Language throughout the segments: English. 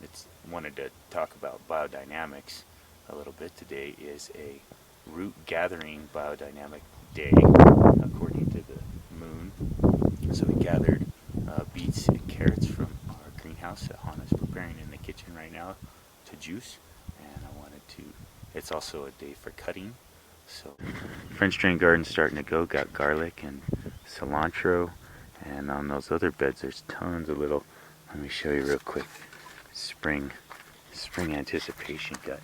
It's wanted to talk about biodynamics a little bit. Today is a root gathering biodynamic day according to the moon. So we gathered beets and carrots from our greenhouse that Hannah's preparing in the kitchen right now to juice. And I wanted to, it's also a day for cutting. So French drain garden's starting to go. Got garlic and cilantro. And on those other beds there's tons of little, let me show you real quick. Spring anticipation. Got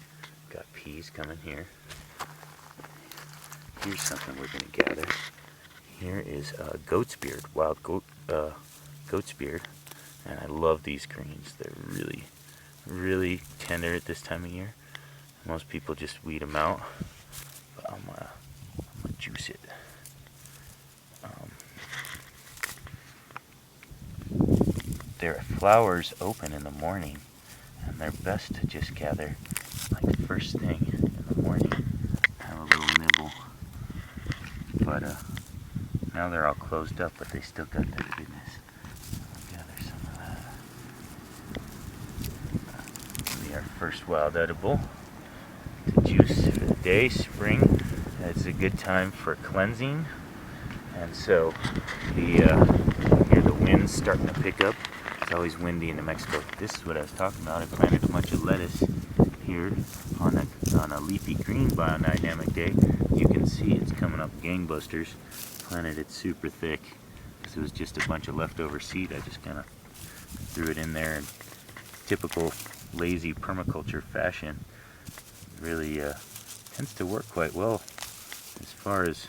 peas coming here. Here's something we're gonna gather. Here is goat's beard, wild goat's beard, and I love these greens. They're really tender at this time of year. Most people just weed them out, but I'm gonna juice it. Their flowers open in the morning, and they're best to just gather like first thing in the morning. Have a little nibble, but now they're all closed up, but they still got that goodness. I'll gather some of that. It'll be our first wild edible to juice for the day. Spring, it's a good time for cleansing, and so you hear the winds starting to pick up. It's always windy in New Mexico. This is what I was talking about. I planted a bunch of lettuce here on a leafy green biodynamic day. You can see it's coming up gangbusters. Planted it super thick because it was just a bunch of leftover seed. I just kind of threw it in there in typical lazy permaculture fashion. Really tends to work quite well as far as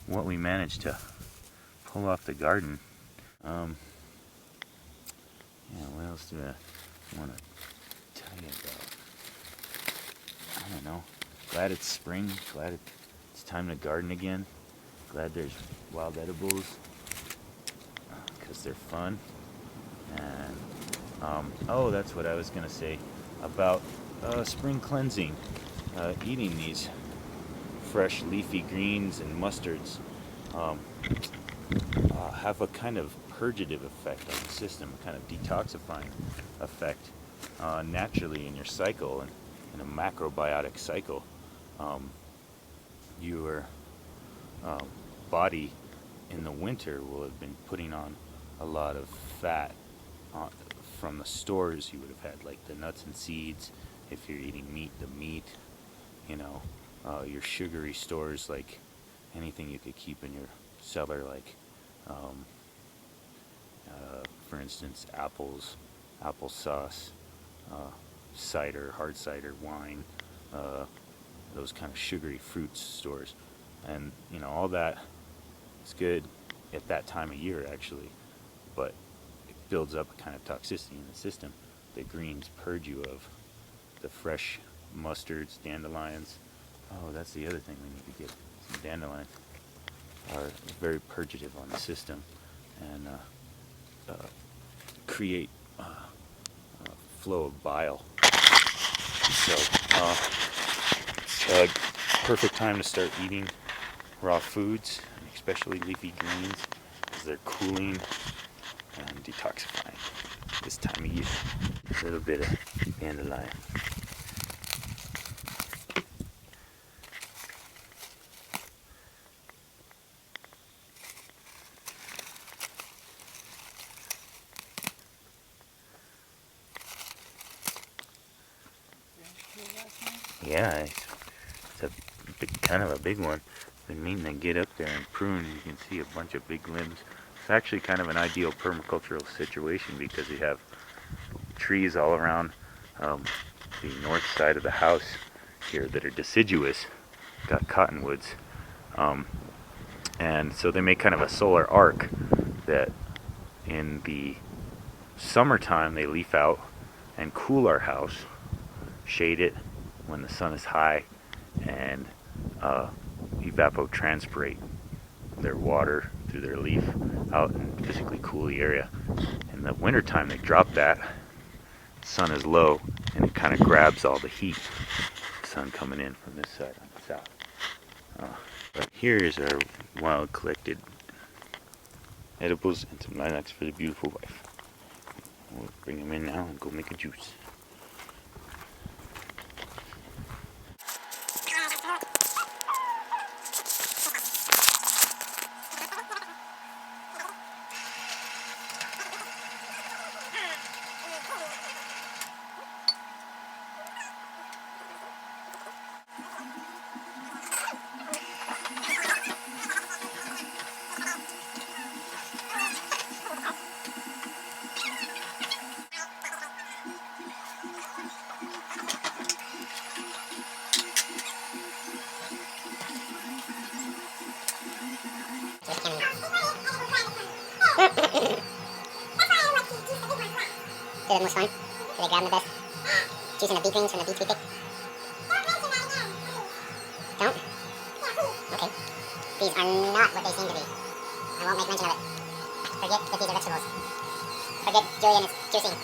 what we managed to pull off the garden. Yeah, what else do I want to tell you about? I don't know. Glad it's spring. Glad it's time to garden again. Glad there's wild edibles because they're fun. And oh, that's what I was gonna say about spring cleansing. Eating these fresh leafy greens and mustards have a kind of purgative effect on the system, a kind of detoxifying effect naturally in your cycle and in a macrobiotic cycle. Your body in the winter will have been putting on a lot of fat from the stores you would have had, like the nuts and seeds. If you're eating meat, the meat, your sugary stores, like anything you could keep in your cellar, like for instance, apples, applesauce, cider, hard cider, wine, those kind of sugary fruit stores. And, all that is good at that time of year, actually, but it builds up a kind of toxicity in the system. The greens purge you of the fresh mustards, dandelions. Oh, that's the other thing we need to get. Some dandelions are very purgative on the system and create a flow of bile. So it's a perfect time to start eating raw foods, especially leafy greens, because they're cooling and detoxifying this time of year. A little bit of dandelion. Yeah, it's a kind of a big one. Been meaning to get up there and prune. You can see a bunch of big limbs. It's actually kind of an ideal permacultural situation because you have trees all around the north side of the house here that are deciduous. Got cottonwoods, and so they make kind of a solar arc that in the summertime they leaf out and cool our house, shade it when the sun is high, and evapotranspirate their water through their leaf out and physically cool the area. In the wintertime they drop that, sun is low, and it kind of grabs all the heat, sun coming in from this side on the south. But here is our wild collected edibles and some lilacs for the beautiful wife. we'll bring them in now and go make a juice. The most fun. So they grab the best juice and the beet greens from the beets we pick. Don't? Okay. These are not what they seem to be. I won't make mention of it. Forget that these are vegetables. Forget Julian is juicing.